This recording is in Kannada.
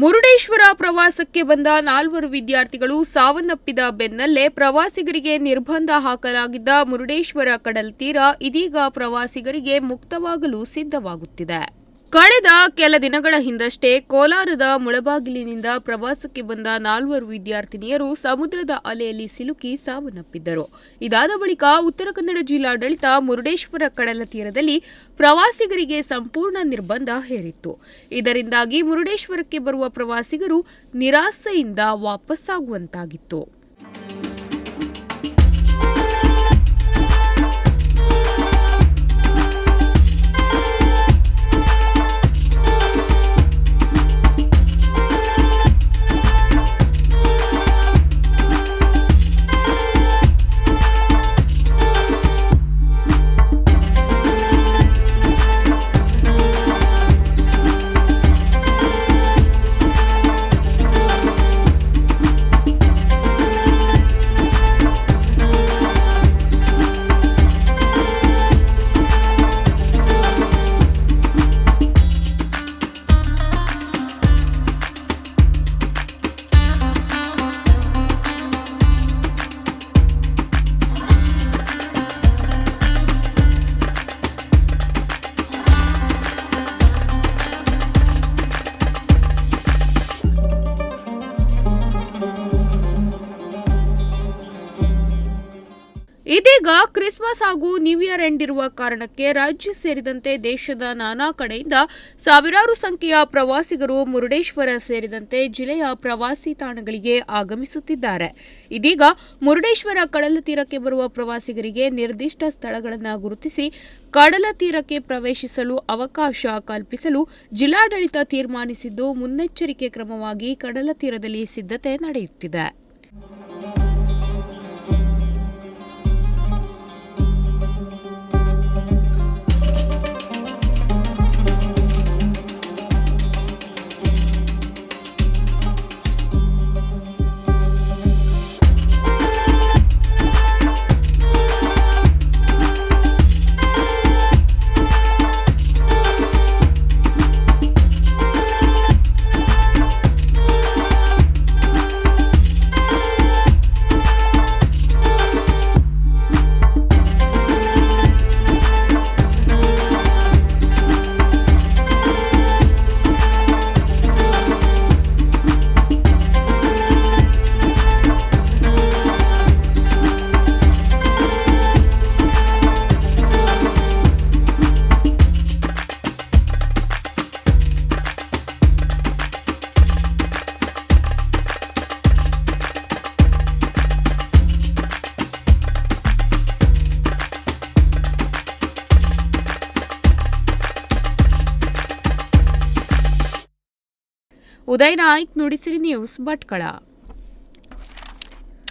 ಮುರುಡೇಶ್ವರ ಪ್ರವಾಸಕ್ಕೆ ಬಂದ 4 ವಿದ್ಯಾರ್ಥಿಗಳು ಸಾವನ್ನಪ್ಪಿದ ಬೆನ್ನಲ್ಲೇ ಪ್ರವಾಸಿಗರಿಗೆ ನಿರ್ಬಂಧ ಹಾಕಲಾಗಿದ್ದ ಮುರುಡೇಶ್ವರ ಕಡಲತೀರ ಇದೀಗ ಪ್ರವಾಸಿಗರಿಗೆ ಮುಕ್ತವಾಗಲು ಸಿದ್ಧವಾಗುತ್ತಿದೆ. ಕಳೆದ ಕೆಲ ದಿನಗಳ ಹಿಂದಷ್ಟೇ ಕೋಲಾರದ ಮುಳಬಾಗಿಲಿನಿಂದ ಪ್ರವಾಸಕ್ಕೆ ಬಂದ 4 ವಿದ್ಯಾರ್ಥಿನಿಯರು ಸಮುದ್ರದ ಅಲೆಯಲ್ಲಿ ಸಿಲುಕಿ ಸಾವನ್ನಪ್ಪಿದ್ದರು. ಇದಾದ ಬಳಿಕ ಉತ್ತರ ಕನ್ನಡ ಜಿಲ್ಲಾಡಳಿತ ಮುರುಡೇಶ್ವರ ಕಡಲ ತೀರದಲ್ಲಿ ಪ್ರವಾಸಿಗರಿಗೆ ಸಂಪೂರ್ಣ ನಿರ್ಬಂಧ ಹೇರಿತ್ತು. ಇದರಿಂದಾಗಿ ಮುರುಡೇಶ್ವರಕ್ಕೆ ಬರುವ ಪ್ರವಾಸಿಗರು ನಿರಾಸೆಯಿಂದ ವಾಪಸ್ಸಾಗುವಂತಾಗಿತ್ತು. ಇದೀಗ ಕ್ರಿಸ್ಮಸ್ ಹಾಗೂ ನ್ಯೂ ಇಯರ್ ಎಂಡ್ ಇರುವ ಕಾರಣಕ್ಕೆ ರಾಜ್ಯ ಸೇರಿದಂತೆ ದೇಶದ ನಾನಾ ಕಡೆಯಿಂದ ಸಾವಿರಾರು ಸಂಖ್ಯೆಯ ಪ್ರವಾಸಿಗರು ಮುರುಡೇಶ್ವರ ಸೇರಿದಂತೆ ಜಿಲ್ಲೆಯ ಪ್ರವಾಸಿ ತಾಣಗಳಿಗೆ ಆಗಮಿಸುತ್ತಿದ್ದಾರೆ. ಇದೀಗ ಮುರುಡೇಶ್ವರ ಕಡಲ ತೀರಕ್ಕೆ ಬರುವ ಪ್ರವಾಸಿಗರಿಗೆ ನಿರ್ದಿಷ್ಟ ಸ್ಥಳಗಳನ್ನು ಗುರುತಿಸಿ ಕಡಲ ತೀರಕ್ಕೆ ಪ್ರವೇಶಿಸಲು ಅವಕಾಶ ಕಲ್ಪಿಸಲು ಜಿಲ್ಲಾಡಳಿತ ತೀರ್ಮಾನಿಸಿದ್ದು, ಮುನ್ನೆಚ್ಚರಿಕೆ ಕ್ರಮವಾಗಿ ಕಡಲ ತೀರದಲ್ಲಿ ಸಿದ್ಧತೆ ನಡೆಯುತ್ತಿದೆ. ಉದಯ್ ನಾಯ್ಕ್, ನುಡಿಸಿರಿ ನ್ಯೂಸ್, ಭಟ್ಕಳ.